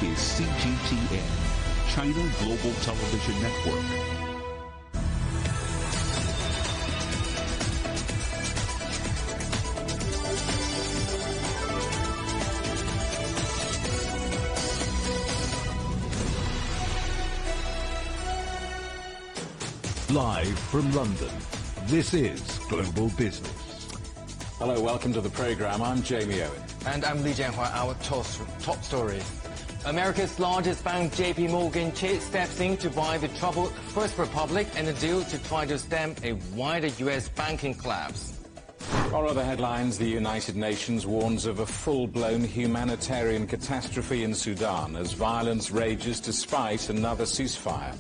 is CGTN, China Global Television Network. Live from London, this is Global Business. Hello, welcome to the program. I'm Jamie Owen. And I'm Li Jianhua. Our top story. America's largest bank, JP Morgan Chase, steps in to buy the troubled First Republic and a deal to try to stem a wider U.S. banking collapse. Our other headlines, the United Nations warns of a full-blown humanitarian catastrophe in Sudan as violence rages despite another ceasefire.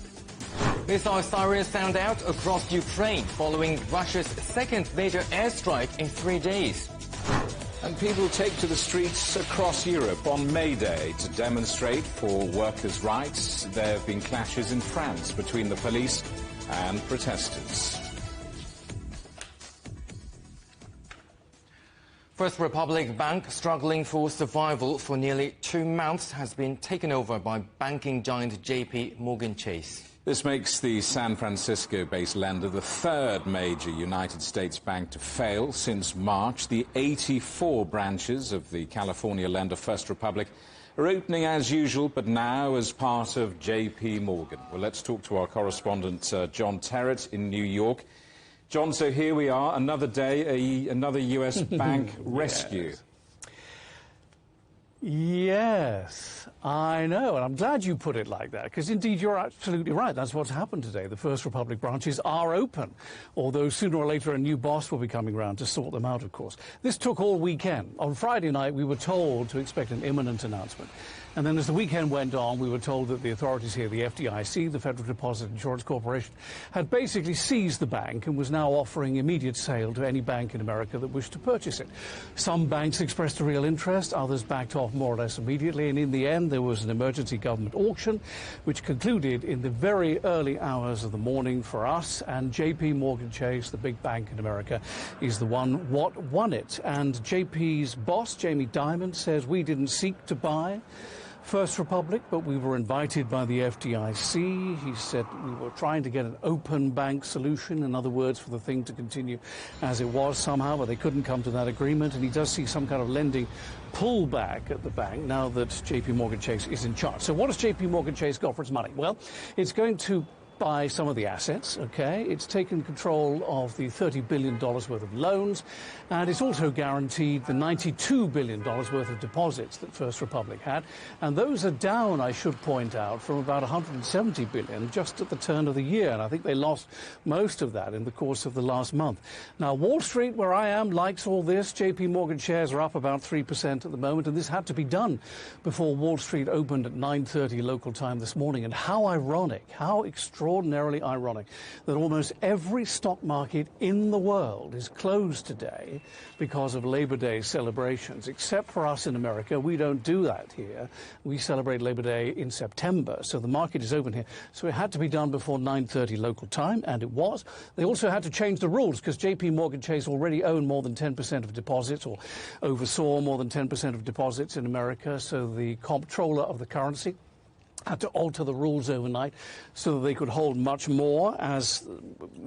Missile sirens sound out across Ukraine following Russia's second major airstrike in 3 days. And people take to the streets across Europe on May Day to demonstrate for workers' rights. There have been clashes in France between the police and protesters. First Republic Bank, struggling for survival for nearly 2 months, has been taken over by banking giant JP Morgan Chase. This makes the San Francisco-based lender the third major United States bank to fail since March. The 84 branches of the California lender First Republic are opening as usual, but now as part of JP Morgan. Well, let's talk to our correspondent, John Terrett in New York. John, so here we are, another day, another U.S. bank rescue. Yes, I know, and I'm glad you put it like that, because indeed you're absolutely right. That's what's happened today. The First Republic branches are open, although sooner or later a new boss will be coming around to sort them out, of course. This took all weekend. On Friday night, we were told to expect an imminent announcement. And then as the weekend went on, we were told that the authorities here, the FDIC, the Federal Deposit Insurance Corporation, had basically seized the bank and was now offering immediate sale to any bank in America that wished to purchase it. Some banks expressed a real interest, others backed off more or less immediately, and in the end there was an emergency government auction which concluded in the very early hours of the morning for us, and JP Morgan Chase, the big bank in America, is the one what won it. And JP's boss, Jamie Dimon, says we didn't seek to buy First Republic, but we were invited by the FDIC. He said we were trying to get an open bank solution, in other words, for the thing to continue as it was somehow, but they couldn't come to that agreement. And he does see some kind of lending pullback at the bank now that JP Morgan Chase is in charge. So what does JP Morgan Chase got for its money? Well, it's going to buy some of the assets, okay? It's taken control of the $30 billion worth of loans, and it's also guaranteed the $92 billion worth of deposits that First Republic had. And those are down, I should point out, from about $170 billion just at the turn of the year. And I think they lost most of that in the course of the last month. Now, Wall Street, where I am, likes all this. JP Morgan shares are up about 3% at the moment, and this had to be done before Wall Street opened at 9:30 local time this morning. And how ironic, how extraordinarily ironic that almost every stock market in the world is closed today because of Labor Day celebrations, except for us in America. We don't do that here. We celebrate Labor Day in September, so the market is open here. So it had to be done before 9:30 local time, and it was. They also had to change the rules because JP Morgan Chase already owned more than 10% of deposits, or oversaw more than 10% of deposits in America, so the comptroller of the currency had to alter the rules overnight so that they could hold much more as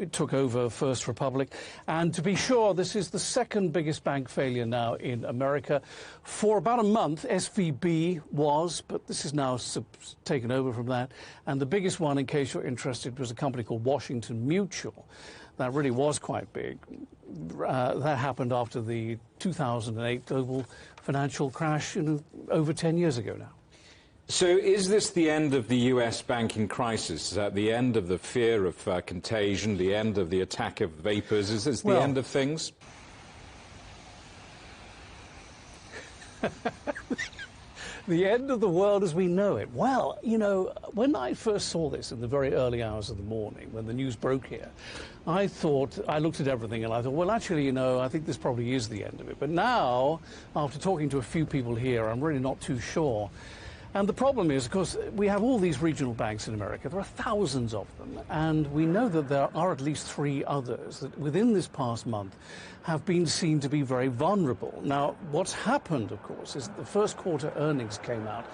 it took over First Republic. And to be sure, this is the second biggest bank failure now in America. For about a month, SVB was, but this is now taken over from that. And the biggest one, in case you're interested, was a company called Washington Mutual. That really was quite big. That happened after the 2008 global financial crash over 10 years ago now. So is this the end of the U.S. banking crisis? The end of the fear of contagion, the end of the attack of vapors? Is this the end of things? The end of the world as we know it. Well, you know, when I first saw this in the very early hours of the morning, when the news broke here, I looked at everything and I thought, well, actually, you know, I think this probably is the end of it. But now, after talking to a few people here, I'm really not too sure. And the problem is, of course, we have all these regional banks in America. There are thousands of them. And we know that there are at least 3 others that within this past month have been seen to be very vulnerable. Now, what's happened, of course, is that the first quarter earnings came out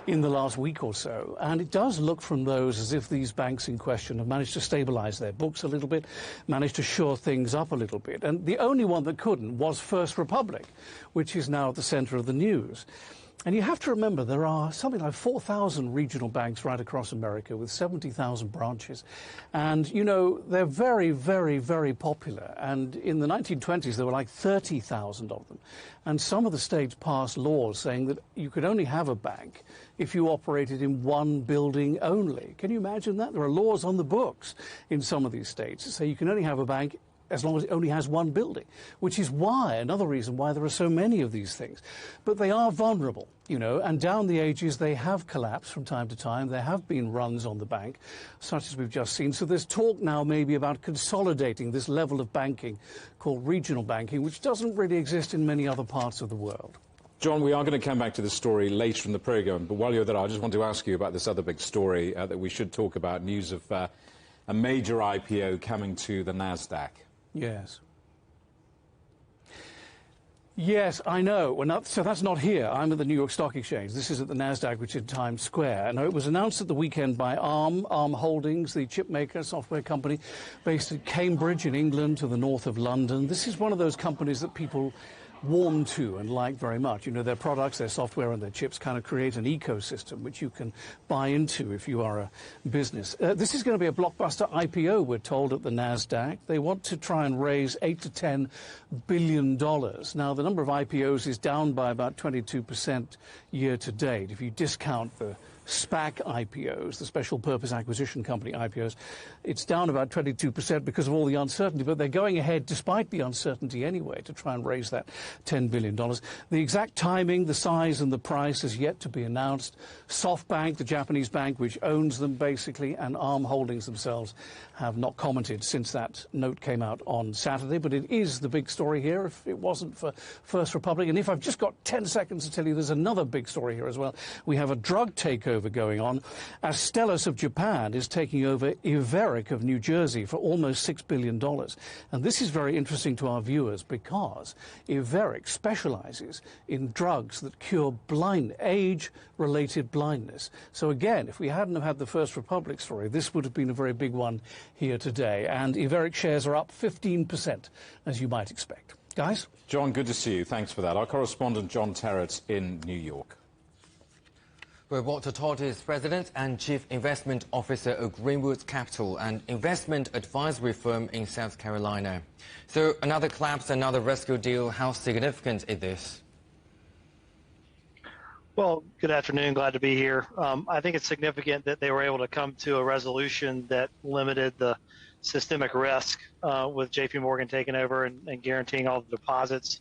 in the last week or so, and it does look from those as if these banks in question have managed to stabilize their books a little bit, managed to shore things up a little bit. And the only one that couldn't was First Republic, which is now at the center of the news. And you have to remember there are something like 4,000 regional banks right across America with 70,000 branches. And, you know, they're very, very, very popular. And in the 1920s, there were like 30,000 of them. And some of the states passed laws saying that you could only have a bank if you operated in one building only. Can you imagine that? There are laws on the books in some of these states that say you can only have a bank as long as it only has one building, which is why, another reason why there are so many of these things. But they are vulnerable, you know, and down the ages they have collapsed from time to time. There have been runs on the bank, such as we've just seen. So there's talk now maybe about consolidating this level of banking called regional banking, which doesn't really exist in many other parts of the world. John, we are going to come back to this story later in the programme, but while you're there, I just want to ask you about this other big story that we should talk about, news of a major IPO coming to the NASDAQ. Yes. Yes, I know. So that's not here. I'm at the New York Stock Exchange. This is at the NASDAQ, which is in Times Square. And it was announced at the weekend by ARM Holdings, the chip maker, software company based in Cambridge in England to the north of London. This is one of those companies that people warm to and like very much. You know, their products, their software and their chips kind of create an ecosystem which you can buy into if you are a business. This is going to be a blockbuster IPO, we're told, at the NASDAQ. They want to try and raise $8 to $10 billion. Now, the number of IPOs is down by about 22% year to date. If you discount the SPAC IPOs, the Special Purpose Acquisition Company IPOs, it's down about 22% because of all the uncertainty, but they're going ahead despite the uncertainty anyway to try and raise that $10 billion. The exact timing, the size and the price is yet to be announced. SoftBank, the Japanese bank which owns them basically, and ARM Holdings themselves have not commented since that note came out on Saturday, but it is the big story here if it wasn't for First Republic. And if I've just got 10 seconds to tell you, there's another big story here as well. We have a drug takeover going on. Astellas of Japan is taking over Iveric of New Jersey for almost $6 billion. And this is very interesting to our viewers because Iveric specializes in drugs that cure age-related blindness. So again, if we hadn't have had the First Republic story, this would have been a very big one here today. And Iveric shares are up 15%, as you might expect. Guys? John, good to see you. Thanks for that. Our correspondent, John Terrett, in New York. Well, Walter Todd is President and Chief Investment Officer of Greenwood Capital, an investment advisory firm in South Carolina. So another collapse, another rescue deal. How significant is this? Well, good afternoon. Glad to be here. I think it's significant that they were able to come to a resolution that limited the systemic risk with JP Morgan taking over and guaranteeing all the deposits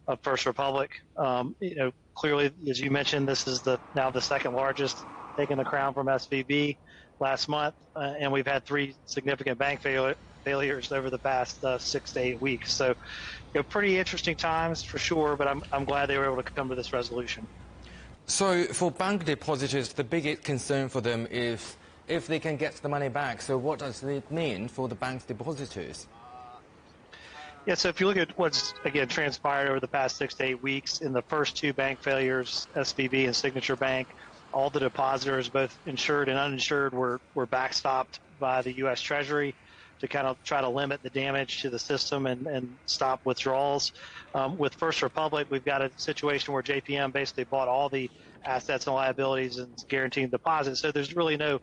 of First Republic. You know, clearly, as you mentioned, this is now the second largest, taking the crown from SVB last month, and we've had 3 significant bank failures over the past 6 to 8 weeks. So, you know, pretty interesting times for sure. But I'm glad they were able to come to this resolution. So, for bank depositors, the biggest concern for them is if they can get the money back. So, what does it mean for the bank's depositors? Yeah, so if you look at what's, again, transpired over the past 6 to 8 weeks, in the first 2 bank failures, SVB and Signature Bank, all the depositors, both insured and uninsured, were backstopped by the U.S. Treasury to kind of try to limit the damage to the system and stop withdrawals. With First Republic, we've got a situation where JPM basically bought all the assets and liabilities and guaranteeing deposits, so there's really no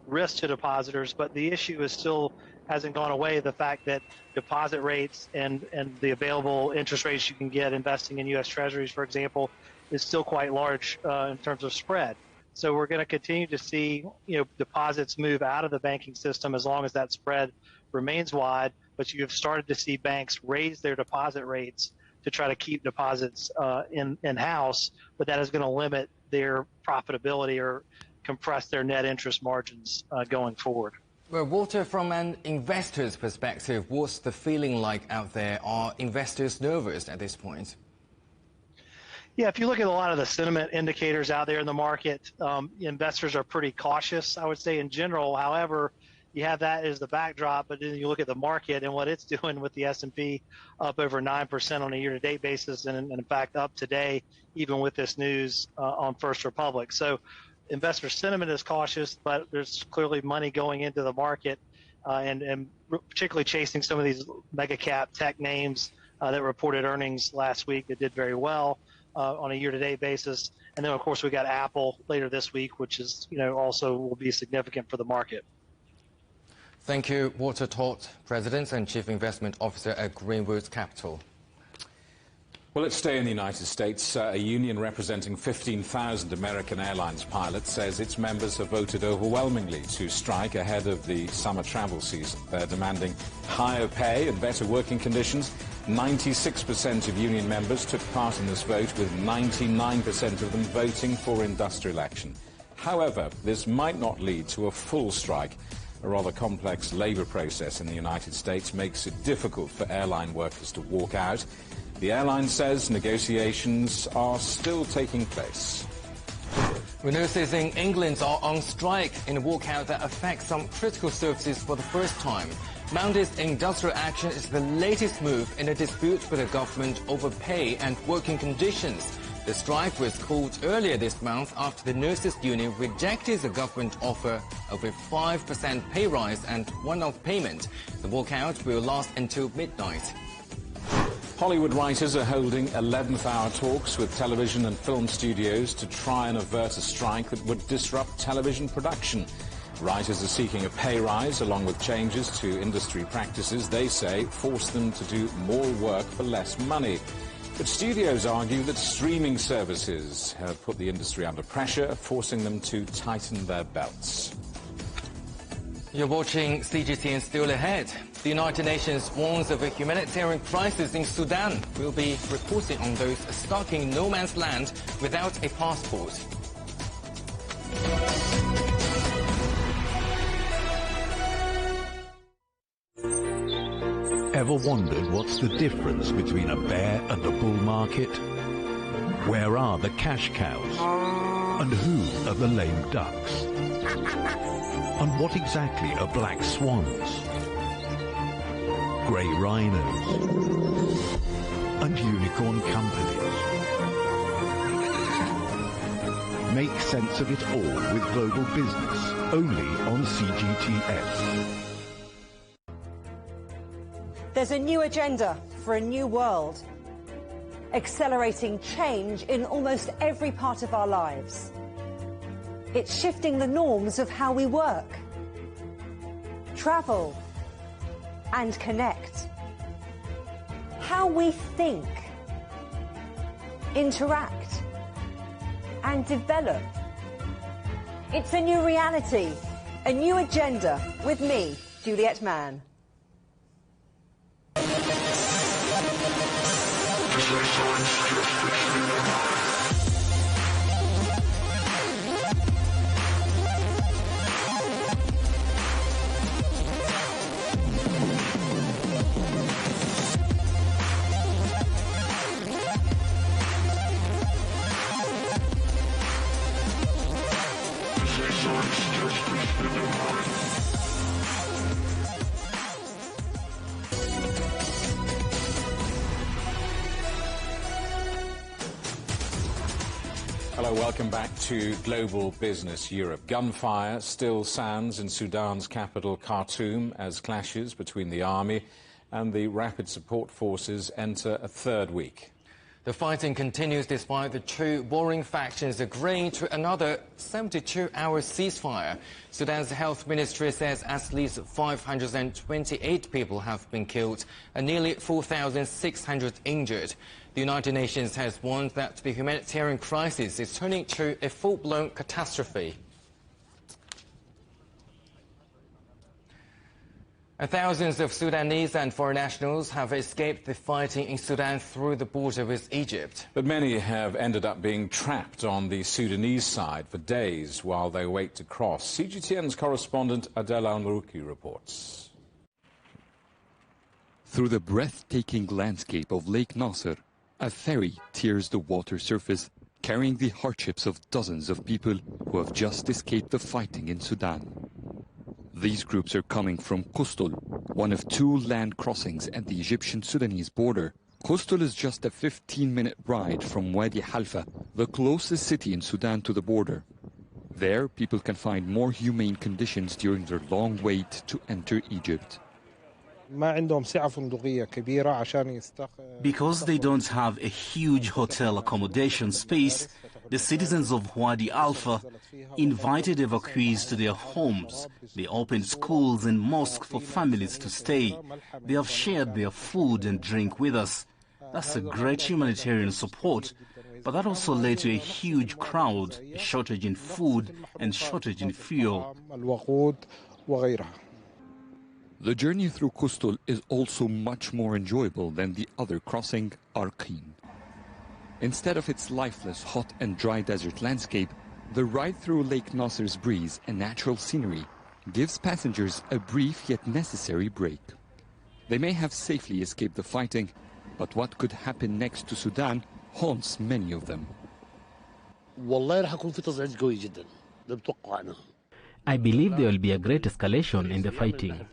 risk to depositors, but the issue is still hasn't gone away. The fact that deposit rates and the available interest rates you can get investing in U.S. Treasuries, for example, is still quite large in terms of spread. So we're going to continue to see, you know, deposits move out of the banking system as long as that spread remains wide. But you have started to see banks raise their deposit rates to try to keep deposits in-house, but that is going to limit their profitability or compress their net interest margins going forward. Well, Walter, from an investor's perspective, what's the feeling like out there? Are investors nervous at this point? Yeah, if you look at a lot of the sentiment indicators out there in the market, investors are pretty cautious, I would say, in general. However, you have that as the backdrop, but then you look at the market and what it's doing with the S&P up over 9% on a year-to-date basis, and in fact up today, even with this news on First Republic. So investor sentiment is cautious, but there's clearly money going into the market, and particularly chasing some of these mega cap tech names that reported earnings last week that did very well on a year-to-date basis. And then, of course, we got Apple later this week, which is, also will be significant for the market. Thank you, Walter Todd, President and Chief Investment Officer at Greenwood Capital. Well, let's stay in the United States. A union representing 15,000 American Airlines pilots says its members have voted overwhelmingly to strike ahead of the summer travel season. They're demanding higher pay and better working conditions. 96% of union members took part in this vote, with 99% of them voting for industrial action. However, this might not lead to a full strike. A rather complex labour process in the United States makes it difficult for airline workers to walk out. The airline says negotiations are still taking place. Nurses in England are on strike in a walkout that affects some critical services for the first time. Mounted industrial action is the latest move in a dispute with the government over pay and working conditions. The strike was called earlier this month after the nurses' union rejected the government offer of a 5% pay rise and one-off payment. The walkout will last until midnight. Hollywood writers are holding 11th-hour talks with television and film studios to try and avert a strike that would disrupt television production. Writers are seeking a pay rise along with changes to industry practices they say force them to do more work for less money. But studios argue that streaming services have put the industry under pressure, forcing them to tighten their belts. You're watching CGTN Still Ahead. The United Nations warns of a humanitarian crisis in Sudan. We'll be reporting on those stuck in no man's land without a passport. Ever wondered what's the difference between a bear and a bull market? Where are the cash cows? And who are the lame ducks? And what exactly are black swans? Grey rhinos? And unicorn companies? Make sense of it all with Global Business, only on CGTN. There's a new agenda for a new world, accelerating change in almost every part of our lives. It's shifting the norms of how we work, travel, and connect. How we think, interact, and develop. It's a new reality, a new agenda with me, Juliet Mann. Hello, welcome back to Global Business Europe. Gunfire still sounds in Sudan's capital, Khartoum, as clashes between the army and the Rapid Support Forces enter a third week. The fighting continues despite the two warring factions agreeing to another 72-hour ceasefire. Sudan's health ministry says at least 528 people have been killed and nearly 4,600 injured. The United Nations has warned that the humanitarian crisis is turning to a full-blown catastrophe. And thousands of Sudanese and foreign nationals have escaped the fighting in Sudan through the border with Egypt. But many have ended up being trapped on the Sudanese side for days while they wait to cross. CGTN's correspondent Adela Nruki reports. Through the breathtaking landscape of Lake Nasser, A ferry tears the water surface, carrying the hardships of dozens of people who have just escaped the fighting in Sudan. These groups are coming from Qustul, one of 2 land crossings at the Egyptian-Sudanese border. Qustul is just a 15-minute ride from Wadi Halfa, the closest city in Sudan to the border. There, people can find more humane conditions during their long wait to enter Egypt. Because they don't have a huge hotel accommodation space, the citizens of Wadi Alpha invited evacuees to their homes. They opened schools and mosques for families to stay. They have shared their food and drink with us. That's a great humanitarian support, but that also led to a huge crowd, a shortage in food and shortage in fuel. The journey through Qustul is also much more enjoyable than the other crossing, Arqin. Instead of its lifeless, hot and dry desert landscape, the ride through Lake Nasser's breeze and natural scenery gives passengers a brief yet necessary break. They may have safely escaped the fighting, but what could happen next to Sudan haunts many of them. I believe there will be a great escalation in the fighting.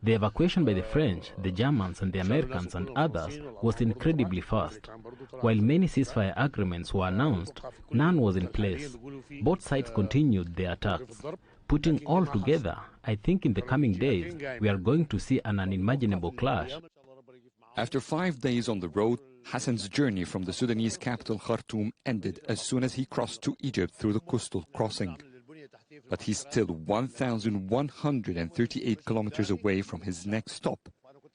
The evacuation by the French, the Germans and the Americans and others was incredibly fast. While many ceasefire agreements were announced, none was in place. Both sides continued their attacks. Putting all together, I think in the coming days we are going to see an unimaginable clash. After 5 days on the road, Hassan's journey from the Sudanese capital Khartoum ended as soon as he crossed to Egypt through the Qustul crossing. But he's still 1,138 kilometers away from his next stop,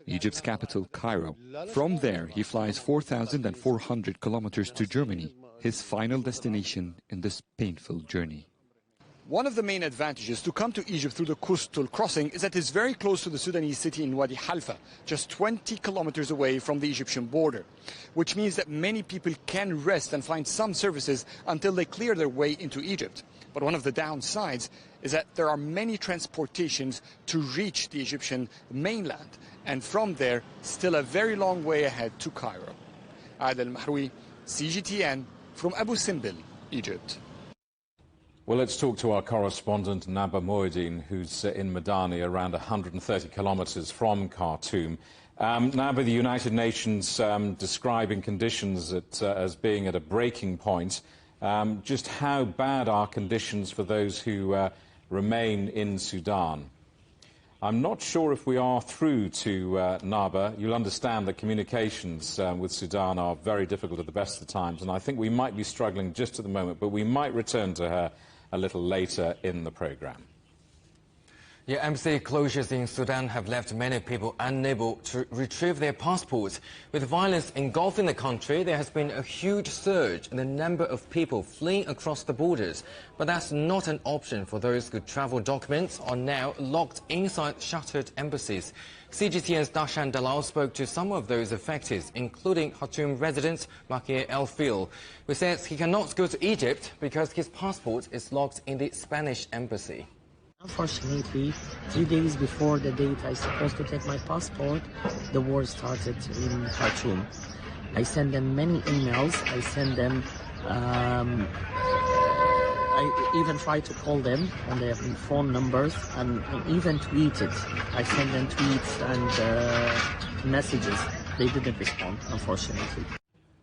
Egypt's capital, Cairo. From there, he flies 4,400 kilometers to Germany, his final destination in this painful journey. One of the main advantages to come to Egypt through the Qustul crossing is that it's very close to the Sudanese city in Wadi Halfa, just 20 kilometers away from the Egyptian border, which means that many people can rest and find some services until they clear their way into Egypt. But one of the downsides is that there are many transportations to reach the Egyptian mainland, and from there, still a very long way ahead to Cairo. Adel Mahroui, CGTN, from Abu Simbel, Egypt. Well, let's talk to our correspondent, Naba Moeddin, who's in Madani, around 130 kilometers from Khartoum. Naba, the United Nations describing conditions as being at a breaking point. Just how bad are conditions for those who remain in Sudan? I'm not sure if we are through to Naba. You'll understand that communications with Sudan are very difficult at the best of the times, and I think we might be struggling just at the moment, but we might return to her a little later in the programme. Yeah, embassy closures in Sudan have left many people unable to retrieve their passports. With violence engulfing the country, there has been a huge surge in the number of people fleeing across the borders. But that's not an option for those whose travel documents are now locked inside shuttered embassies. CGTN's Dashan Dalal spoke to some of those affected, including Khartoum resident Makir El-Fil, who says he cannot go to Egypt because his passport is locked in the Spanish embassy. Unfortunately, 3 days before the date I was supposed to take my passport, the war started in Khartoum. I sent them many emails. I sent them. I even tried to call them on their phone numbers and even tweeted. I sent them tweets and messages. They didn't respond, unfortunately.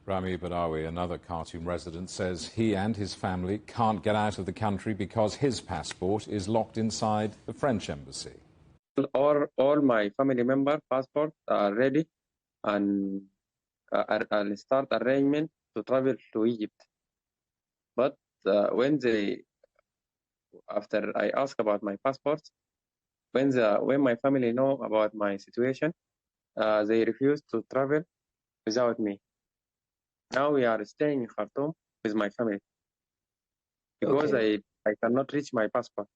Rami Badawi, another Khartoum resident, says he and his family can't get out of the country because his passport is locked inside the French embassy. All my family member passports are ready, and I'll start arrangement to travel to Egypt. But after I ask about my passports, when my family know about my situation, they refuse to travel without me. Now we are staying in Khartoum with my family because I cannot reach my passport.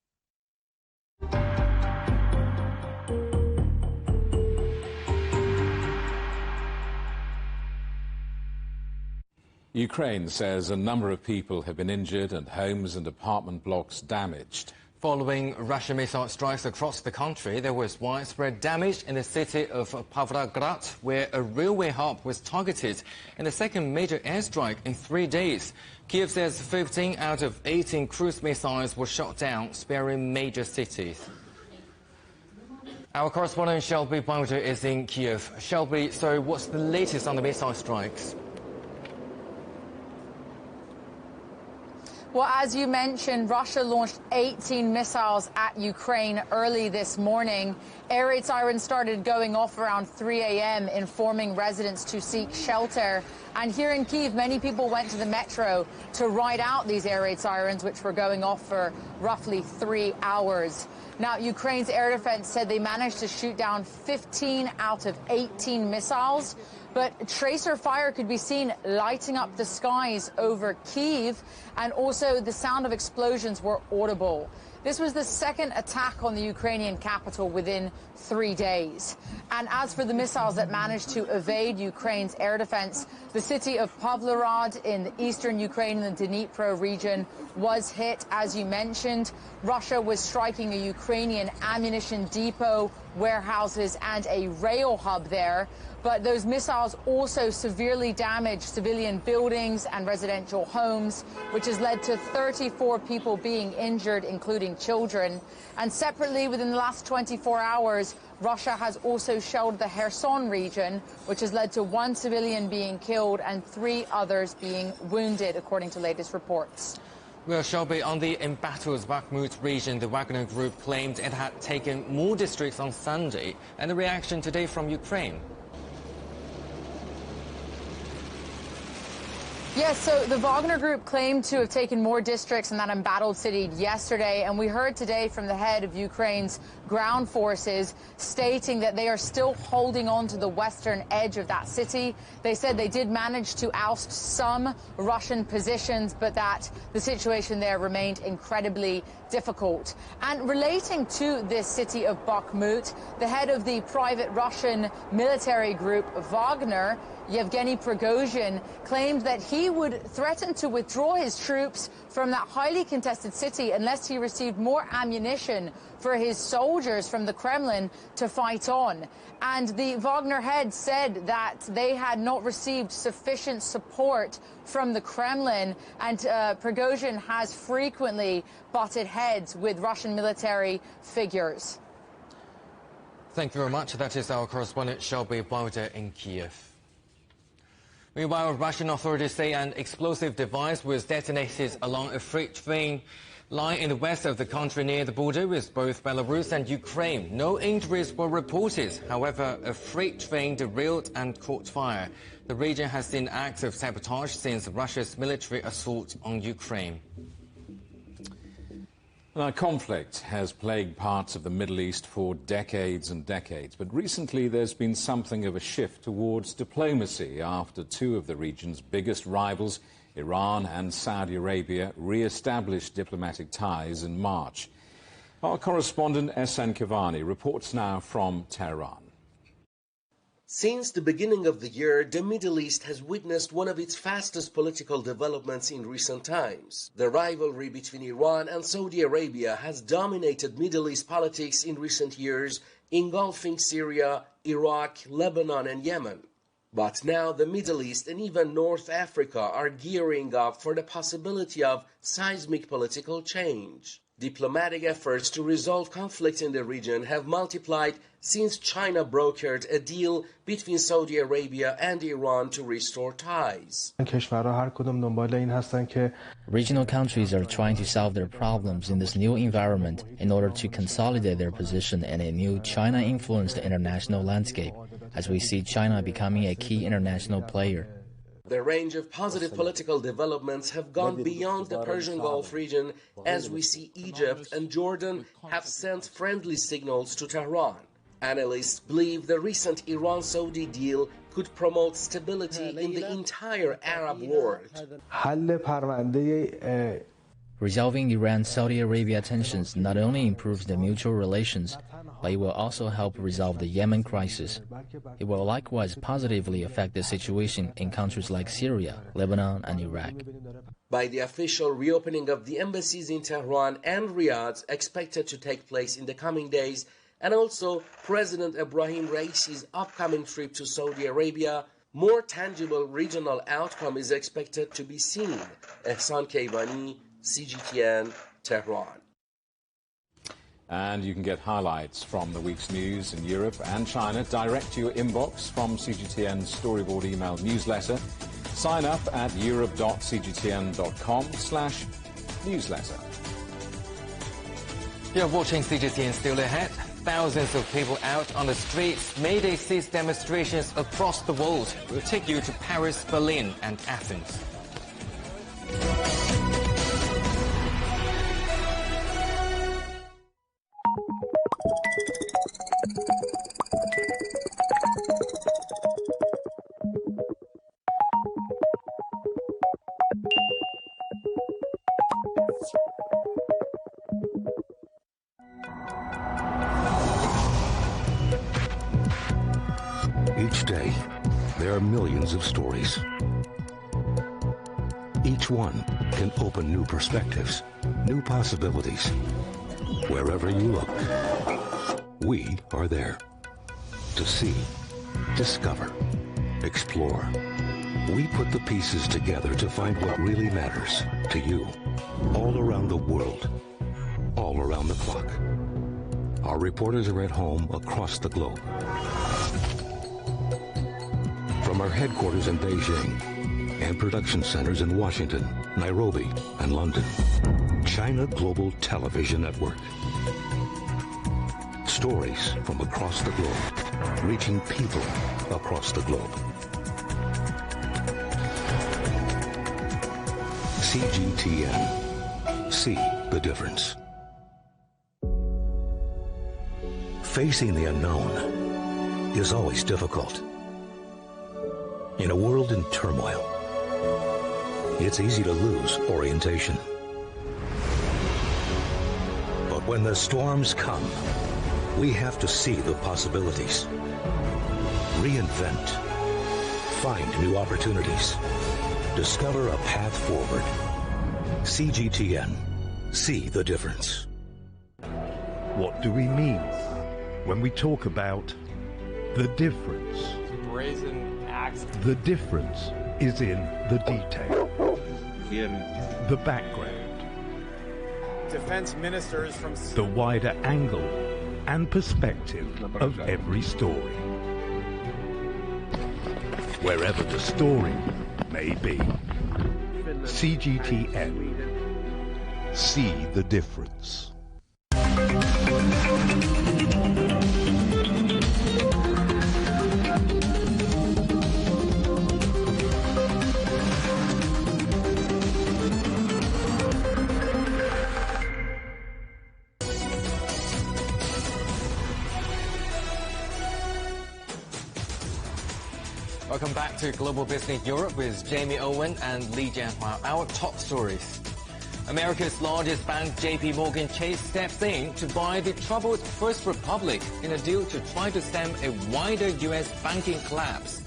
Ukraine says a number of people have been injured and homes and apartment blocks damaged. Following Russian missile strikes across the country, there was widespread damage in the city of Pavlograd, where a railway hub was targeted in the second major airstrike in 3 days. Kiev says 15 out of 18 cruise missiles were shot down, sparing major cities. Our correspondent Shelby Bowder is in Kiev. Shelby, so what's the latest on the missile strikes? Well, as you mentioned, Russia launched 18 missiles at Ukraine early this morning. Air raid sirens started going off around 3 a.m., informing residents to seek shelter. And here in Kyiv, many people went to the metro to ride out these air raid sirens, which were going off for roughly 3 hours. Now, Ukraine's air defense said they managed to shoot down 15 out of 18 missiles, but tracer fire could be seen lighting up the skies over Kyiv, and also the sound of explosions were audible. This was the second attack on the Ukrainian capital within 3 days. And as for the missiles that managed to evade Ukraine's air defense, the city of Pavlograd in the eastern Ukraine in the Dnipro region was hit, as you mentioned. Russia was striking a Ukrainian ammunition depot, warehouses, and a rail hub there. But those missiles also severely damaged civilian buildings and residential homes, which has led to 34 people being injured, including children. And separately, within the last 24 hours, Russia has also shelled the Kherson region, which has led to 1 civilian being killed and 3 others being wounded, according to latest reports. Well, Shelby, on the embattled Bakhmut region, the Wagner Group claimed it had taken more districts on Sunday. And the reaction today from Ukraine? Yes, so the Wagner Group claimed to have taken more districts in that embattled city yesterday, and we heard today from the head of Ukraine's ground forces stating that they are still holding on to the western edge of that city. They said they did manage to oust some Russian positions, but that the situation there remained incredibly difficult. And relating to this city of Bakhmut, the head of the private Russian military group Wagner, Yevgeny Prigozhin, claimed that he would threaten to withdraw his troops from that highly contested city unless he received more ammunition for his soldiers from the Kremlin to fight on. And the Wagner head said that they had not received sufficient support from the Kremlin, and Prigozhin has frequently butted heads with Russian military figures. Thank you very much. That is our correspondent Shelby Bowder in Kiev. Meanwhile, Russian authorities say an explosive device was detonated along a freight train line in the west of the country near the border with both Belarus and Ukraine. No injuries were reported. However, a freight train derailed and caught fire. The region has seen acts of sabotage since Russia's military assault on Ukraine. Now, conflict has plagued parts of the Middle East for decades and decades, but recently there's been something of a shift towards diplomacy after 2 of the region's biggest rivals, Iran and Saudi Arabia, re-established diplomatic ties in March. Our correspondent Ehsan Kivani reports now from Tehran. Since the beginning of the year, the Middle East has witnessed one of its fastest political developments in recent times. The rivalry between Iran and Saudi Arabia has dominated Middle East politics in recent years, engulfing Syria, Iraq, Lebanon, and Yemen. But now the Middle East and even North Africa are gearing up for the possibility of seismic political change. Diplomatic efforts to resolve conflict in the region have multiplied since China brokered a deal between Saudi Arabia and Iran to restore ties. Regional countries are trying to solve their problems in this new environment in order to consolidate their position in a new China-influenced international landscape, as we see China becoming a key international player. The range of positive political developments have gone beyond the Persian Gulf region, as we see Egypt and Jordan have sent friendly signals to Tehran. Analysts believe the recent Iran-Saudi deal could promote stability in the entire Arab world. Resolving Iran-Saudi Arabia tensions not only improves the mutual relations, but it will also help resolve the Yemen crisis. It will likewise positively affect the situation in countries like Syria, Lebanon, and Iraq. by the official reopening of the embassies in Tehran and Riyadh, expected to take place in the coming days, and also President Ebrahim Raisi's upcoming trip to Saudi Arabia, more tangible regional outcome is expected to be seen. Ehsan Keivani, CGTN, Tehran. And you can get highlights from the week's news in Europe and China direct to your inbox from CGTN's Storyboard email newsletter. Sign up at europe.cgtn.com/newsletter. You're watching CGTN Still Ahead. Thousands of people out on the streets. May Day cease demonstrations across the world. We'll take you to Paris, Berlin, and Athens. Each day, there are millions of stories. Each one can open new perspectives, new possibilities. Wherever you look, we are there to see, discover, explore. We put the pieces together to find what really matters to you, all around the world, all around the clock. Our reporters are at home across the globe. From our headquarters in Beijing and production centers in Washington, Nairobi, and London, China Global Television Network. Stories from across the globe, reaching people across the globe. CGTN. See the difference. Facing the unknown is always difficult. In a world in turmoil, it's easy to lose orientation. But when the storms come, we have to see the possibilities, reinvent, find new opportunities, discover a path forward. CGTN. See the difference. What do we mean when we talk about the difference? The difference is in the detail, the background, defense ministers from the wider angle and perspective of every story. Wherever the story may be. CGTN. See the difference. Welcome back to Global Business Europe with Jamie Owen and Li Jianhua. Our top stories. America's largest bank, JP Morgan Chase, steps in to buy the troubled First Republic in a deal to try to stem a wider U.S. banking collapse.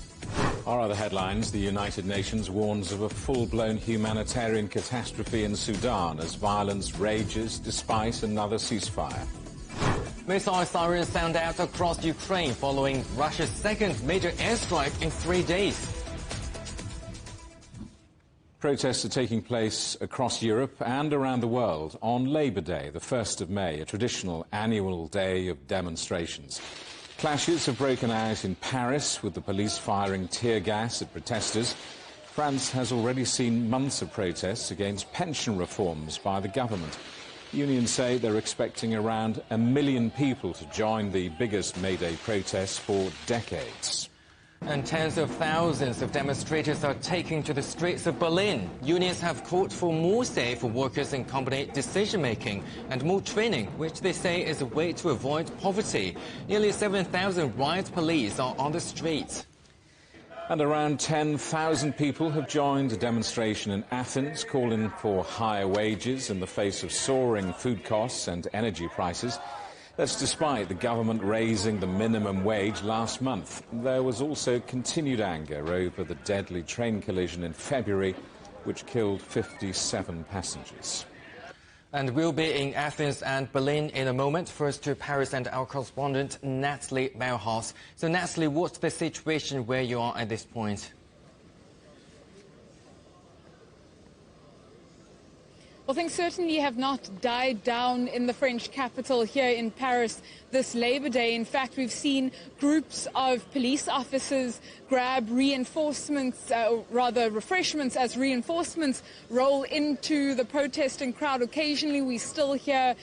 Our other headlines: the United Nations warns of a full-blown humanitarian catastrophe in Sudan as violence rages despite another ceasefire. Missile sirens sound out across Ukraine following Russia's second major airstrike in 3 days. Protests are taking place across Europe and around the world on Labour Day, the 1st of May, a traditional annual day of demonstrations. Clashes have broken out in Paris, with the police firing tear gas at protesters. France has already seen months of protests against pension reforms by the government. Unions say they're expecting around 1 million people to join the biggest May Day protests for decades. And tens of thousands of demonstrators are taking to the streets of Berlin. Unions have called for more say for workers in company decision-making and more training, which they say is a way to avoid poverty. Nearly 7,000 riot police are on the streets. And around 10,000 people have joined a demonstration in Athens calling for higher wages in the face of soaring food costs and energy prices. That's despite the government raising the minimum wage last month. There was also continued anger over the deadly train collision in February which killed 57 passengers. And we'll be in Athens and Berlin in a moment. First to Paris and our correspondent, Natalie Bauhaus. So, Natalie, what's the situation where you are at this point? Well, things certainly have not died down in the French capital here in Paris this Labor Day. In fact, we've seen groups of police officers grab reinforcements, rather refreshments as reinforcements roll into the protesting crowd. Occasionally we still hear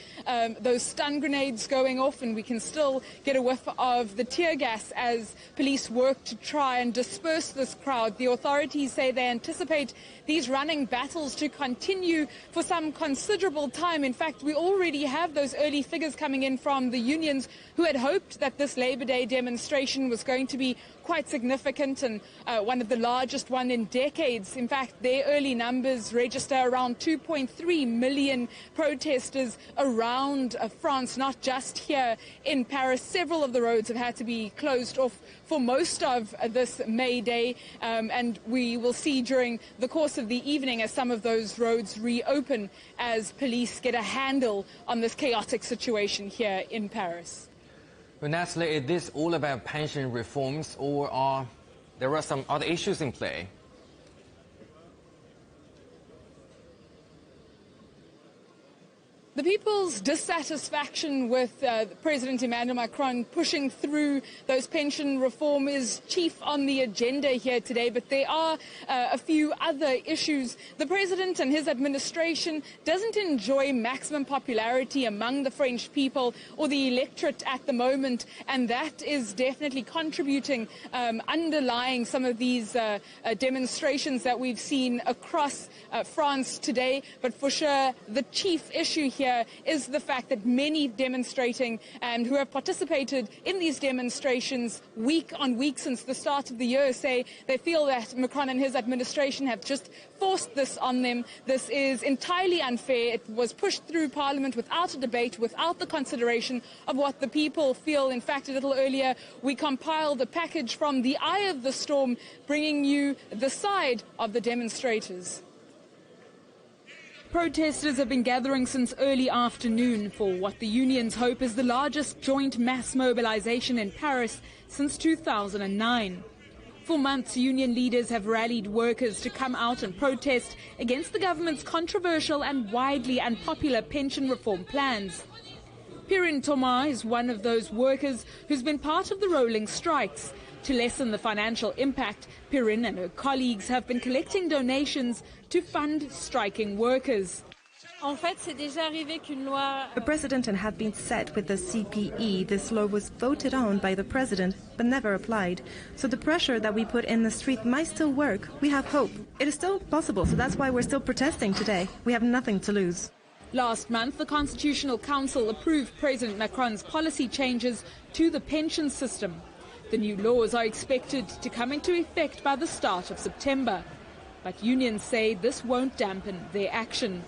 those stun grenades going off, and we can still get a whiff of the tear gas as police work to try and disperse this crowd. The authorities say they anticipate these running battles to continue for some considerable time. In fact, we already have those early figures coming in from the unions who had hoped that this Labor Day demonstration was going to be quite significant and one of the largest one in decades. In fact, their early numbers register around 2.3 million protesters around France, not just here in Paris. Several of the roads have had to be closed off for most of this May Day, and we will see during the course of the evening as some of those roads reopen as police get a handle on this chaotic situation here in Paris. Well, Natalie, is this all about pension reforms, or are there some other issues in play? The people's dissatisfaction with President Emmanuel Macron pushing through those pension reform is chief on the agenda here today, but there are a few other issues. The president and his administration doesn't enjoy maximum popularity among the French people or the electorate at the moment, and that is definitely contributing, underlying some of these demonstrations that we've seen across France today. But for sure, the chief issue here is the fact that many demonstrating and who have participated in these demonstrations week on week since the start of the year say they feel that Macron and his administration have just forced this on them. This is entirely unfair. It was pushed through Parliament without a debate, without the consideration of what the people feel. In fact, a little earlier, we compiled a package from the eye of the storm, bringing you the side of the demonstrators. Protesters have been gathering since early afternoon for what the unions hope is the largest joint mass mobilization in Paris since 2009. For months, union leaders have rallied workers to come out and protest against the government's controversial and widely unpopular pension reform plans. Perrine Thomas is one of those workers who's been part of the rolling strikes. To lessen the financial impact, Perrine and her colleagues have been collecting donations to fund striking workers. A precedent had been set with the CPE. This law was voted on by the president, but never applied. So the pressure that we put in the street might still work. We have hope. It is still possible, so that's why we're still protesting today. We have nothing to lose. Last month, the Constitutional Council approved President Macron's policy changes to the pension system. The new laws are expected to come into effect by the start of September. But unions say this won't dampen their action.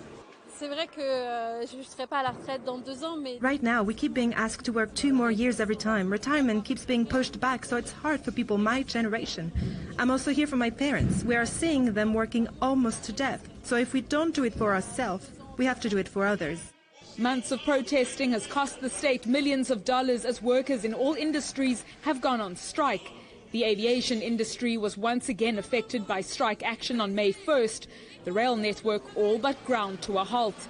Right now, we keep being asked to work 2 more years every time. Retirement keeps being pushed back, so it's hard for people my generation. I'm also here for my parents. We are seeing them working almost to death. So if we don't do it for ourselves, we have to do it for others. Months of protesting has cost the state millions of dollars as workers in all industries have gone on strike. The aviation industry was once again affected by strike action on May 1st. The rail network all but ground to a halt.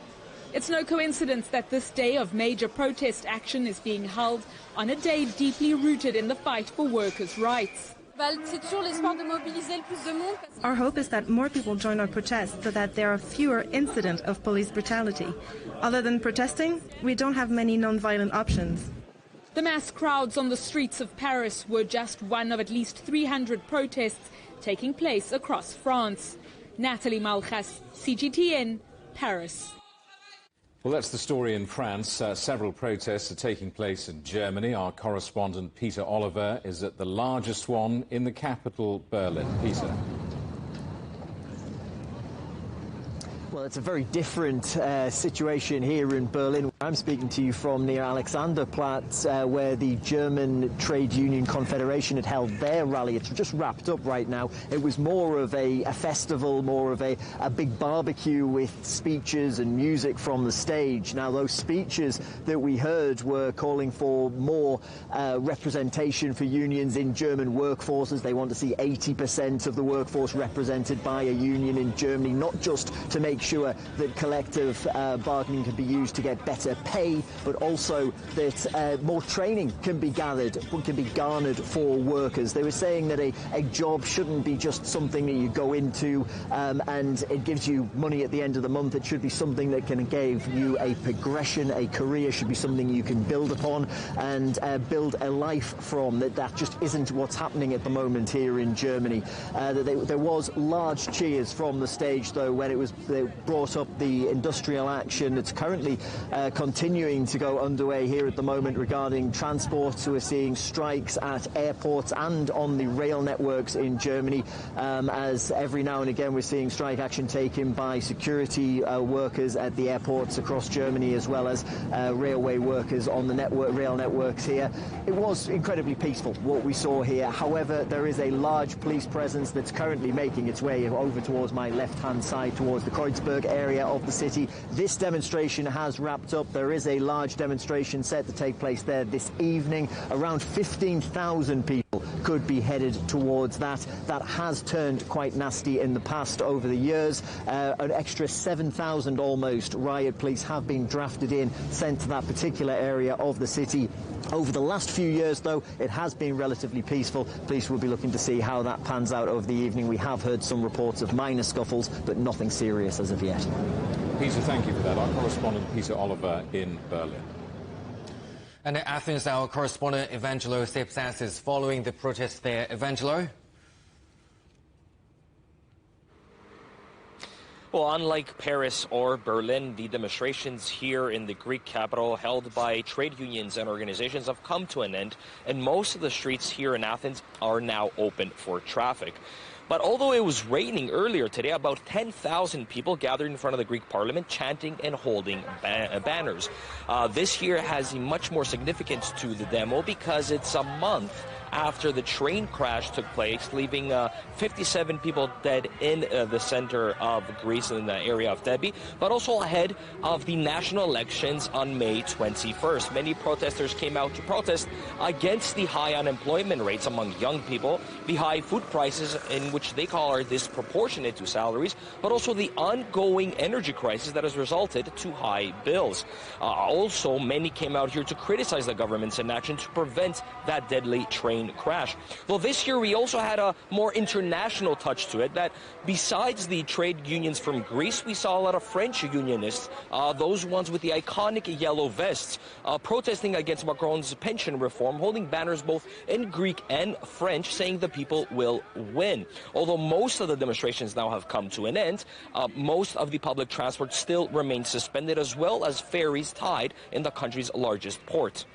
It's no coincidence that this day of major protest action is being held on a day deeply rooted in the fight for workers' rights. Our hope is that more people join our protests so that there are fewer incidents of police brutality. Other than protesting, we don't have many non-violent options. The mass crowds on the streets of Paris were just one of at least 300 protests taking place across France. Nathalie Malchas, CGTN, Paris. Well, that's the story in France. Several protests are taking place in Germany. Our correspondent Peter Oliver is at the largest one in the capital, Berlin. Peter. Well, it's a very different situation here in Berlin. I'm speaking to you from near Alexanderplatz, where the German Trade Union Confederation had held their rally. It's just wrapped up right now. It was more of a festival, more of a big barbecue with speeches and music from the stage. Now, those speeches that we heard were calling for more representation for unions in German workforces. They want to see 80% of the workforce represented by a union in Germany, not just to make sure that collective bargaining can be used to get better pay, but also that more training can be garnered for workers. They were saying that a job shouldn't be just something that you go into and it gives you money at the end of the month. It should be something that can give you a progression, a career, should be something you can build upon and build a life from. That just isn't what's happening at the moment here in Germany. There was large cheers from the stage, though, when they brought up the industrial action that's currently continuing to go underway here at the moment regarding transport. So we're seeing strikes at airports and on the rail networks in Germany, as every now and again we're seeing strike action taken by security workers at the airports across Germany, as well as railway workers on the rail networks here. It was incredibly peaceful what we saw here. However, there is a large police presence that's currently making its way over towards my left-hand side, towards the Kreuzberg area of the city. This demonstration has wrapped up. There is a large demonstration set to take place there this evening. Around 15,000 people could be headed towards that. That has turned quite nasty in the past over the years. An extra 7,000 almost riot police have been drafted in, sent to that particular area of the city. Over the last few years, though, it has been relatively peaceful. Police will be looking to see how that pans out over the evening. We have heard some reports of minor scuffles, but nothing serious as of yet. Peter, thank you for that. Our correspondent, Peter Oliver, in Berlin. And in Athens, our correspondent, Evangelo Stepsas, is following the protest there. Evangelo? Well, unlike Paris or Berlin, the demonstrations here in the Greek capital held by trade unions and organizations have come to an end, and most of the streets here in Athens are now open for traffic. But although it was raining earlier today, about 10,000 people gathered in front of the Greek parliament chanting and holding banners. This year has much more significance to the demo because it's a month after the train crash took place, leaving 57 people dead in the center of Greece, in the area of Thebe, but also ahead of the national elections on May 21st. Many protesters came out to protest against the high unemployment rates among young people, the high food prices, in which they call are disproportionate to salaries, but also the ongoing energy crisis that has resulted to high bills. Also, many came out here to criticize the government's inaction to prevent that deadly train crash. Well, this year we also had a more international touch to it, that besides the trade unions from Greece, we saw a lot of French unionists, those ones with the iconic yellow vests, protesting against Macron's pension reform, holding banners both in Greek and French, saying the people will win. Although most of the demonstrations now have come to an end, most of the public transport still remains suspended, as well as ferries tied in the country's largest port.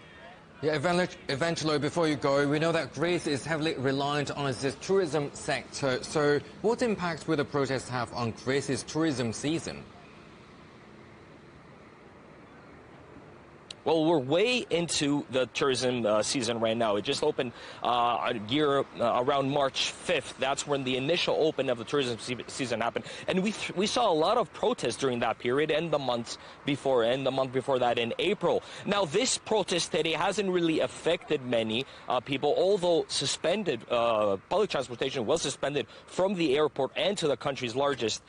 Yeah, Evangelo, before you go, we know that Greece is heavily reliant on its tourism sector. So what impact will the protests have on Greece's tourism season? Well, we're way into the tourism season right now. It just opened a year around March 5th. That's when the initial open of the tourism season happened. And we saw a lot of protests during that period and the month before that in April. Now, this protest today hasn't really affected many people, although suspended public transportation was suspended from the airport and to the country's largest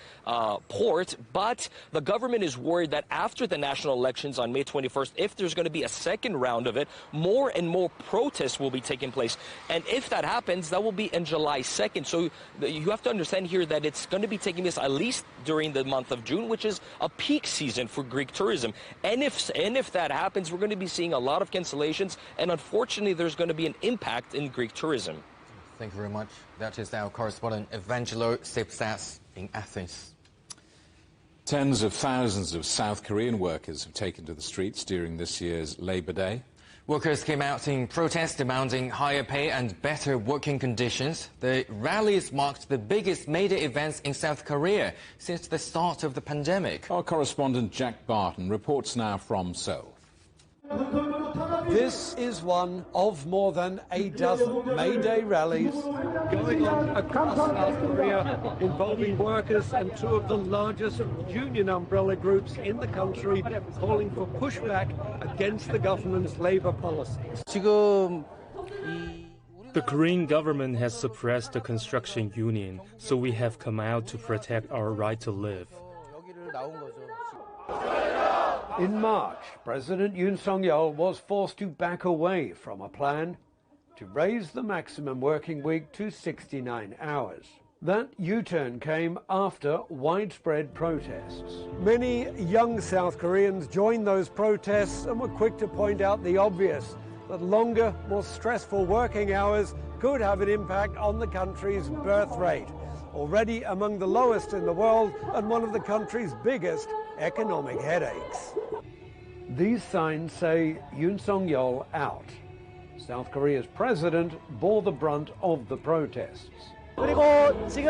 port. But the government is worried that after the national elections on May 21st, if there's going to be a second round of it, more and more protests will be taking place. And if that happens, that will be on July 2nd. So you have to understand here that it's going to be taking place at least during the month of June, which is a peak season for Greek tourism. And if that happens, we're going to be seeing a lot of cancellations, and unfortunately there's going to be an impact in Greek tourism. Thank you very much. That is our correspondent Evangelo Stepsas in Athens. Tens of thousands of South Korean workers have taken to the streets during this year's Labor Day. Workers came out in protest demanding higher pay and better working conditions. The rallies marked the biggest major events in South Korea since the start of the pandemic. Our correspondent Jack Barton reports now from Seoul. This is one of more than a dozen May Day rallies going on across South Korea involving workers and two of the largest union umbrella groups in the country calling for pushback against the government's labor policies. The Korean government has suppressed the construction union, so we have come out to protect our right to live. In March, President Yoon Suk-yeol was forced to back away from a plan to raise the maximum working week to 69 hours. That U-turn came after widespread protests. Many young South Koreans joined those protests and were quick to point out the obvious, that longer, more stressful working hours could have an impact on the country's birth rate, already among the lowest in the world and one of the country's biggest economic headaches. These signs say Yoon Suk-yeol out. South Korea's president bore the brunt of the protests. Because the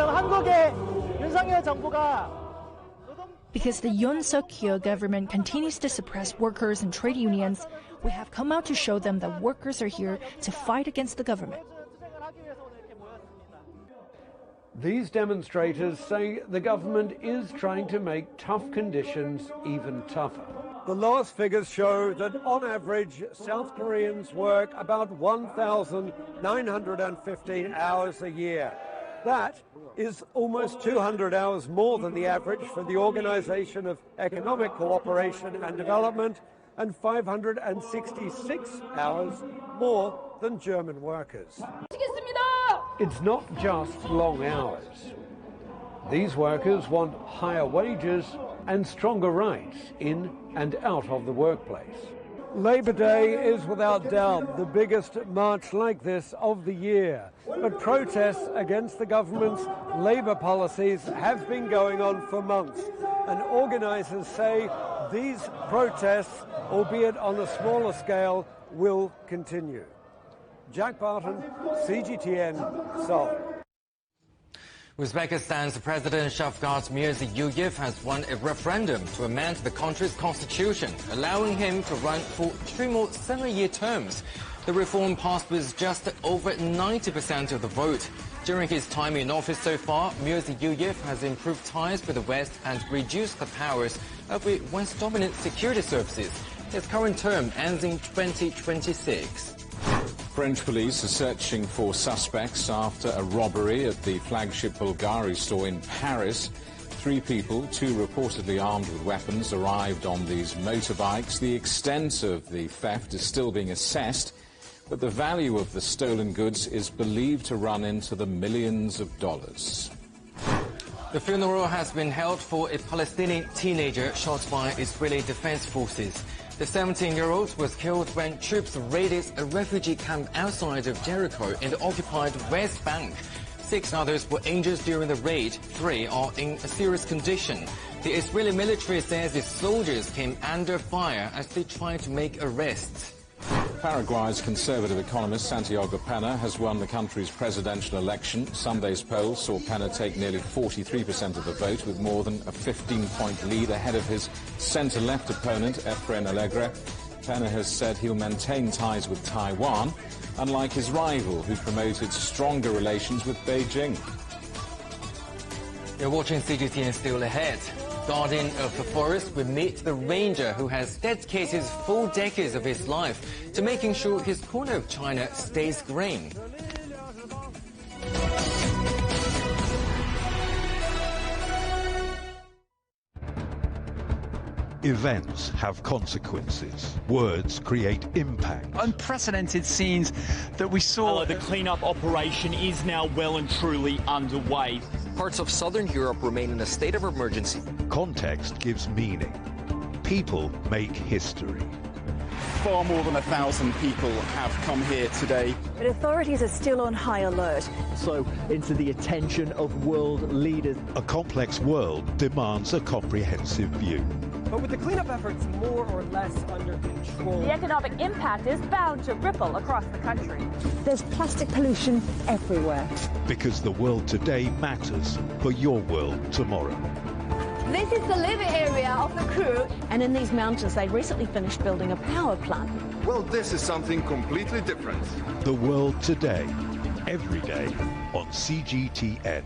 Yoon Suk-yeol government continues to suppress workers and trade unions, we have come out to show them that workers are here to fight against the government. These demonstrators say the government is trying to make tough conditions even tougher. The lowest figures show that on average, South Koreans work about 1,915 hours a year. That is almost 200 hours more than the average for the Organization of Economic Cooperation and Development and 566 hours more than German workers. It's not just long hours. These workers want higher wages and stronger rights in and out of the workplace. Labor Day is without doubt the biggest march like this of the year, but protests against the government's labor policies have been going on for months, and organizers say these protests, albeit on a smaller scale, will continue. Jack Barton, CGTN, Seoul. Uzbekistan's President Shavkat Mirziyoyev has won a referendum to amend the country's constitution, allowing him to run for 2 more 7-year terms. The reform passed with just over 90% of the vote. During his time in office so far, Mirziyoyev has improved ties with the West and reduced the powers of the West's dominant security services. His current term ends in 2026. French police are searching for suspects after a robbery at the flagship Bulgari store in Paris. 3 people, 2 reportedly armed with weapons, arrived on these motorbikes. The extent of the theft is still being assessed, but the value of the stolen goods is believed to run into the millions of dollars. The funeral has been held for a Palestinian teenager shot by Israeli defense forces. The 17-year-old was killed when troops raided a refugee camp outside of Jericho in the occupied West Bank. 6 others were injured during the raid. 3 are in a serious condition. The Israeli military says its soldiers came under fire as they tried to make arrests. Paraguay's conservative economist Santiago Pena has won the country's presidential election. Sunday's polls saw Pena take nearly 43% of the vote, with more than a 15-point lead ahead of his centre-left opponent, Efrain Alegre. Pena has said he'll maintain ties with Taiwan, unlike his rival, who promoted stronger relations with Beijing. You're watching CGTN Still Ahead. Guardian of the forest will meet the ranger who has dedicated 4 decades of his life to making sure his corner of China stays green. Events have consequences. Words create impact. Unprecedented scenes that we saw. The cleanup operation is now well and truly underway. Parts of southern Europe remain in a state of emergency. Context gives meaning. People make history. Far more than 1,000 people have come here today. But authorities are still on high alert. So into the attention of world leaders. A complex world demands a comprehensive view. But with the cleanup efforts more or less under control, the economic impact is bound to ripple across the country. There's plastic pollution everywhere. Because the world today matters for your world tomorrow. This is the living area of the crew. And in these mountains, they recently finished building a power plant. Well, this is something completely different. The world today, every day on CGTN.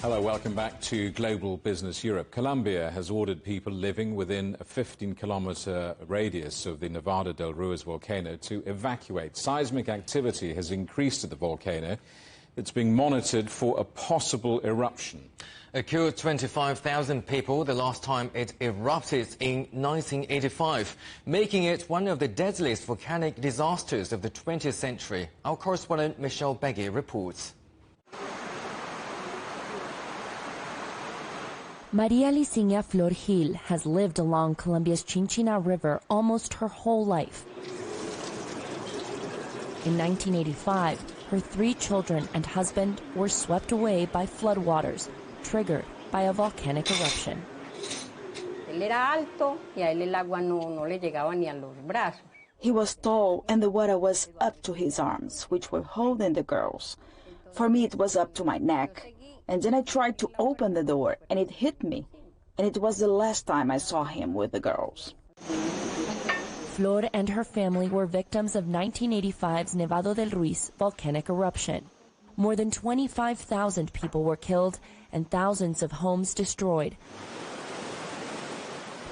Hello, welcome back to Global Business Europe. Colombia has ordered people living within a 15-kilometer radius of the Nevada del Ruiz volcano to evacuate. Seismic activity has increased at the volcano. It's being monitored for a possible eruption. It killed 25,000 people the last time it erupted in 1985, making it one of the deadliest volcanic disasters of the 20th century. Our correspondent Michelle Beggy reports. Maria Licenia Flor Gil has lived along Colombia's Chinchina River almost her whole life. In 1985, her 3 children and husband were swept away by floodwaters, triggered by a volcanic eruption. He was tall and the water was up to his arms, which were holding the girls. For me, it was up to my neck. And then I tried to open the door, and it hit me. And it was the last time I saw him with the girls. Flor and her family were victims of 1985's Nevado del Ruiz volcanic eruption. More than 25,000 people were killed and thousands of homes destroyed.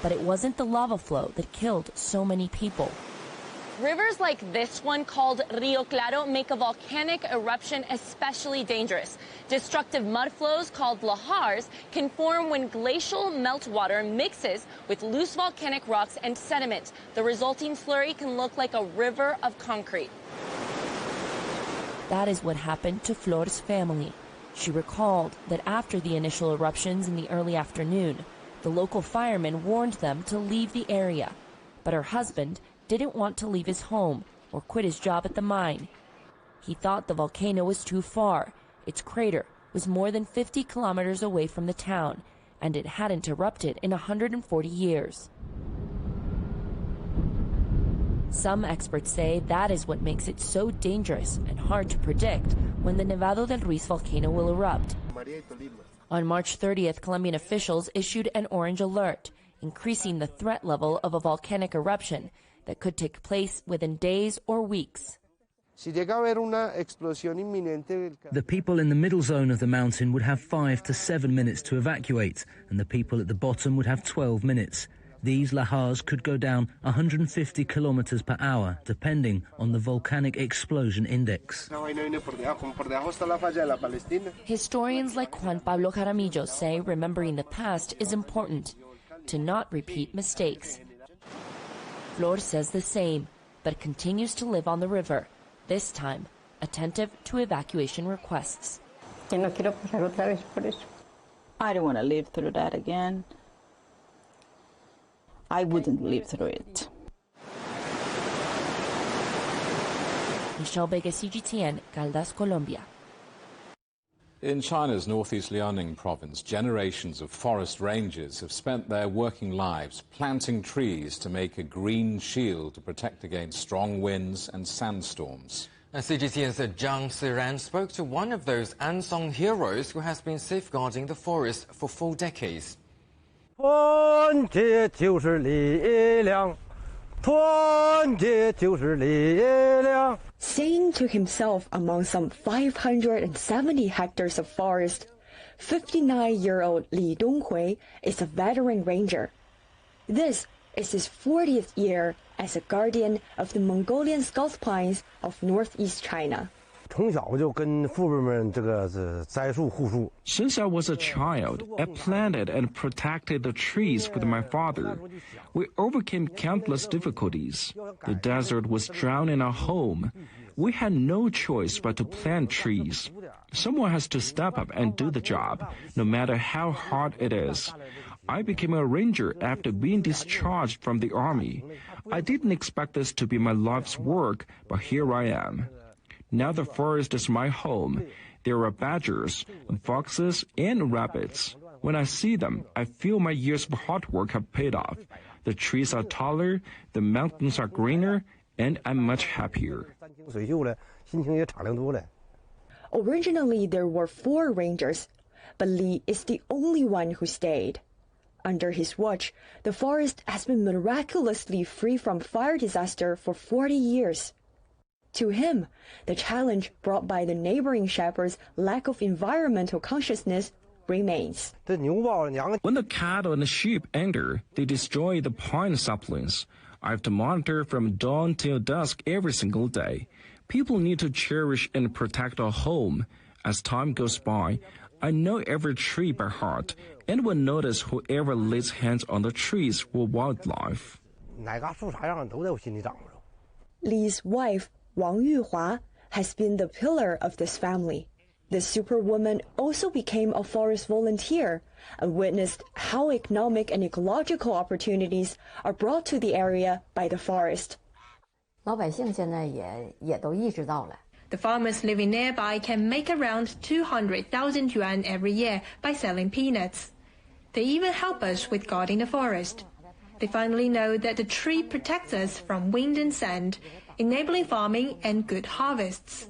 But it wasn't the lava flow that killed so many people. Rivers like this one, called Rio Claro, make a volcanic eruption especially dangerous. Destructive mud flows, called lahars, can form when glacial meltwater mixes with loose volcanic rocks and sediment. The resulting slurry can look like a river of concrete. That is what happened to Flor's family. She recalled that after the initial eruptions in the early afternoon, the local firemen warned them to leave the area. But her husband didn't want to leave his home or quit his job at the mine. He thought the volcano was too far. Its crater was more than 50 kilometers away from the town, and it hadn't erupted in 140 years. Some experts say that is what makes it so dangerous and hard to predict when the Nevado del Ruiz volcano will erupt. On March 30th, Colombian officials issued an orange alert, increasing the threat level of a volcanic eruption that could take place within days or weeks. The people in the middle zone of the mountain would have 5 to 7 minutes to evacuate, and the people at the bottom would have 12 minutes. These lahars could go down 150 kilometers per hour, depending on the volcanic explosion index. Historians like Juan Pablo Jaramillo say remembering the past is important, to not repeat mistakes. Flor says the same, but continues to live on the river, this time attentive to evacuation requests. I don't want to live through that again. I wouldn't live through it. Michelle Vega, CGTN, Caldas, Colombia. In China's northeast Liaoning province, generations of forest rangers have spent their working lives planting trees to make a green shield to protect against strong winds and sandstorms. CGTN's Zhang Siran spoke to one of those unsung heroes who has been safeguarding the forest for 4 decades. Seeing to himself among some 570 hectares of forest, 59-year-old Li Donghui is a veteran ranger. This is his 40th year as a guardian of the Mongolian salt pines of northeast China. Since I was a child, I planted and protected the trees with my father. We overcame countless difficulties. The desert was drowned in our home. We had no choice but to plant trees. Someone has to step up and do the job, no matter how hard it is. I became a ranger after being discharged from the army. I didn't expect this to be my life's work, but here I am. Now the forest is my home. There are badgers, foxes, and rabbits. When I see them, I feel my years of hard work have paid off. The trees are taller, the mountains are greener, and I'm much happier. Originally, there were 4 rangers, but Li is the only one who stayed. Under his watch, the forest has been miraculously free from fire disaster for 40 years. To him, the challenge brought by the neighboring shepherds' lack of environmental consciousness remains. When the cattle and the sheep enter, they destroy the pine saplings. I have to monitor from dawn till dusk every single day. People need to cherish and protect our home. As time goes by, I know every tree by heart and will notice whoever lays hands on the trees for wildlife. Li's wife, Wang Yuhua, has been the pillar of this family. The superwoman also became a forest volunteer and witnessed how economic and ecological opportunities are brought to the area by the forest. The farmers living nearby can make around 200,000 yuan every year by selling peanuts. They even help us with guarding the forest. They finally know that the tree protects us from wind and sand, enabling farming and good harvests.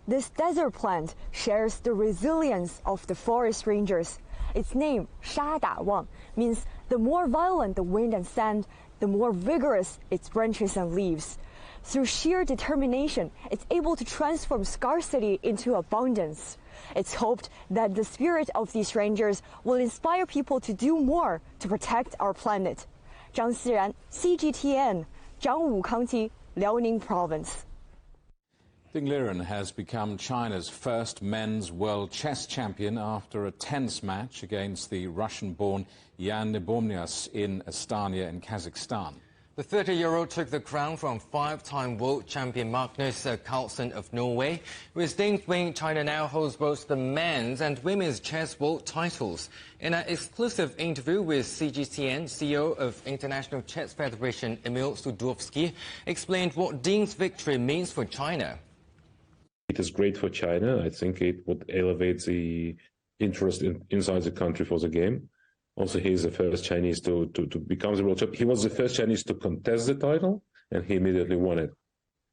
This desert plant shares the resilience of the forest rangers. Its name, 沙打旺, means the more violent the wind and sand, the more vigorous its branches and leaves. Through sheer determination, it's able to transform scarcity into abundance. It's hoped that the spirit of these rangers will inspire people to do more to protect our planet. Zhang Xiran, CGTN, Zhangwu County, Liaoning Province. Ding Liren has become China's first men's world chess champion after a tense match against the Russian-born Jan Nebomnias in Astana in Kazakhstan. The 30-year-old took the crown from 5-time world champion Magnus Carlsen of Norway. With Ding's win, China now holds both the men's and women's chess world titles. In an exclusive interview with CGTN, CEO of International Chess Federation Emil Sudovsky explained what Ding's victory means for China. It is great for China. I think it would elevate the interest inside the country for the game. Also, he's the first Chinese to become the world champion. He was the first Chinese to contest the title, and he immediately won it.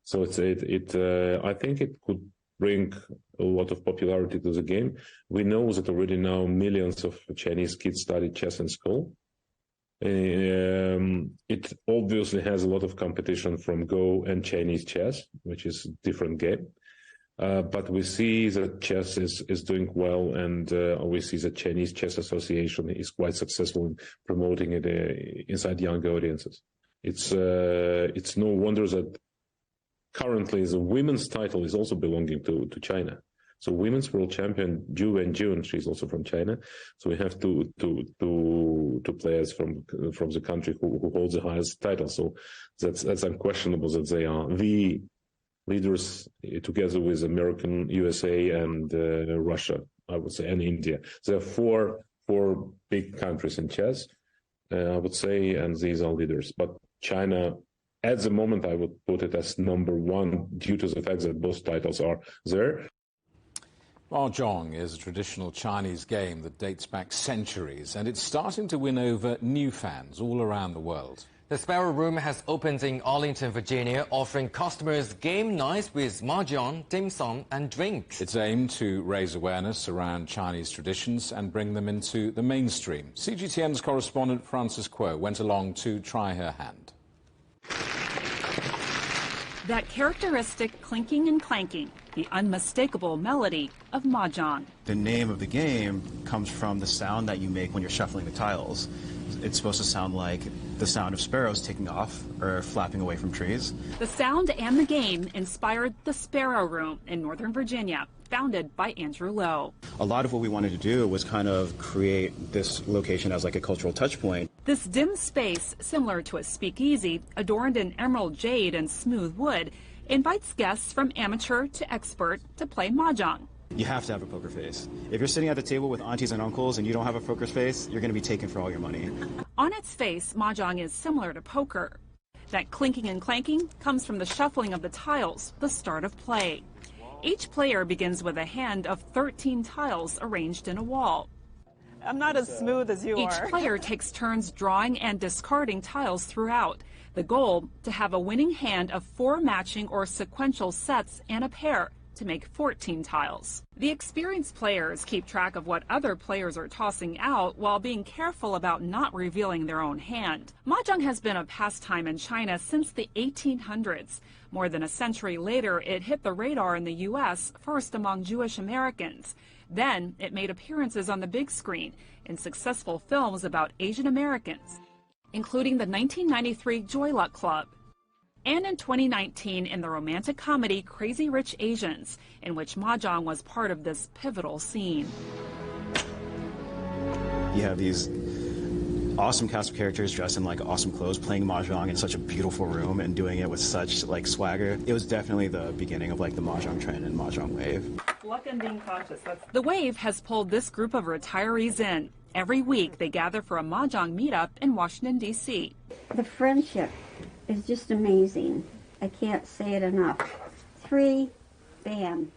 So I think it could bring a lot of popularity to the game. We know that already now millions of Chinese kids study chess in school. It obviously has a lot of competition from Go and Chinese chess, which is a different game. But we see that chess is doing well, and we see that Chinese Chess Association is quite successful in promoting it inside younger audiences. It's no wonder that currently the women's title is also belonging to China. So women's world champion Ju Wenjun, she's also from China. So we have two players from the country who holds the highest title. So that's unquestionable that they are the leaders together with American, USA, and Russia, I would say, and India. There are four big countries in chess, I would say, and these are leaders. But China, at the moment, I would put it as number one due to the fact that both titles are there. Mahjong is a traditional Chinese game that dates back centuries, and it's starting to win over new fans all around the world. The Sparrow Room has opened in Arlington, Virginia, offering customers game nights with mahjong, dim sum and drinks. It's aimed to raise awareness around Chinese traditions and bring them into the mainstream. CGTN's correspondent Frances Kuo went along to try her hand. That characteristic clinking and clanking, the unmistakable melody of mahjong. The name of the game comes from the sound that you make when you're shuffling the tiles. It's supposed to sound like the sound of sparrows taking off or flapping away from trees. The sound and the game inspired the Sparrow Room in Northern Virginia, founded by Andrew Lowe. A lot of what we wanted to do was kind of create this location as like a cultural touch point. This dim space, similar to a speakeasy, adorned in emerald jade and smooth wood, invites guests from amateur to expert to play mahjong. You have to have a poker face. If you're sitting at the table with aunties and uncles and you don't have a poker face, you're going to be taken for all your money. On its face, mahjong is similar to poker. That clinking and clanking comes from the shuffling of the tiles, the start of play. Each player begins with a hand of 13 tiles arranged in a wall. I'm not as smooth as you are. Each player takes turns drawing and discarding tiles throughout. The goal, to have a winning hand of 4 matching or sequential sets and a pair to make 14 tiles. The experienced players keep track of what other players are tossing out while being careful about not revealing their own hand. Mahjong has been a pastime in China since the 1800s. More than a century later, it hit the radar in the U.S., first among Jewish Americans. Then it made appearances on the big screen in successful films about Asian Americans, including the 1993 Joy Luck Club, and in 2019 in the romantic comedy Crazy Rich Asians, in which mahjong was part of this pivotal scene. You have these awesome cast of characters dressed in like awesome clothes playing mahjong in such a beautiful room and doing it with such like swagger. It was definitely the beginning of like the mahjong trend and mahjong wave. Luck and being conscious. The wave has pulled this group of retirees in. Every week they gather for a mahjong meetup in Washington, D.C. The friendship is just amazing. I can't say it enough. 3, bam.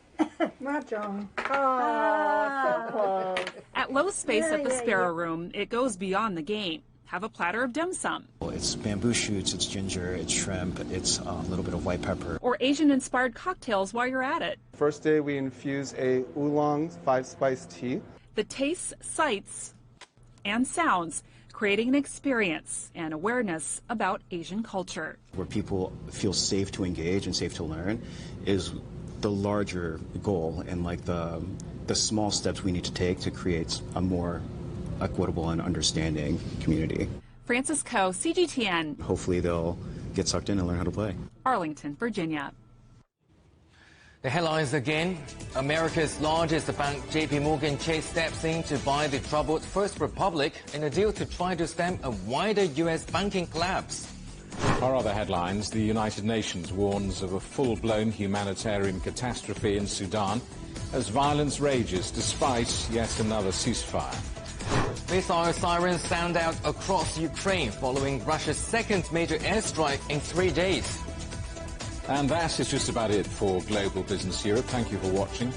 Mahjong. Oh, so close. At low space at the Sparrow Room, it goes beyond the game. Have a platter of dim sum. It's bamboo shoots, it's ginger, it's shrimp, it's a little bit of white pepper. Or Asian-inspired cocktails while you're at it. First day we infuse a oolong 5-spice tea. The tastes, sights, and sounds, creating an experience and awareness about Asian culture. Where people feel safe to engage and safe to learn is the larger goal, and like the small steps we need to take to create a more equitable and understanding community. Francis Coe, CGTN. Hopefully they'll get sucked in and learn how to play. Arlington, Virginia. The headlines again. America's largest bank, JP Chase, steps in to buy the troubled First Republic in a deal to try to stem a wider U.S. banking collapse. Our other headlines, the United Nations warns of a full-blown humanitarian catastrophe in Sudan as violence rages despite yet another ceasefire. Missile sirens sound out across Ukraine following Russia's second major airstrike in 3 days. And that is just about it for Global Business Europe. Thank you for watching.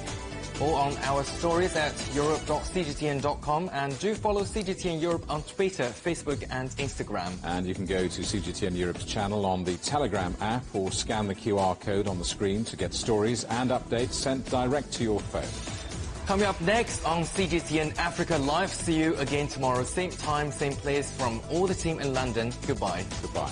All on our stories at europe.cgtn.com, and do follow CGTN Europe on Twitter, Facebook and Instagram. And you can go to CGTN Europe's channel on the Telegram app or scan the QR code on the screen to get stories and updates sent direct to your phone. Coming up next on CGTN Africa Live. See you again tomorrow, same time, same place, from all the team in London. Goodbye. Goodbye.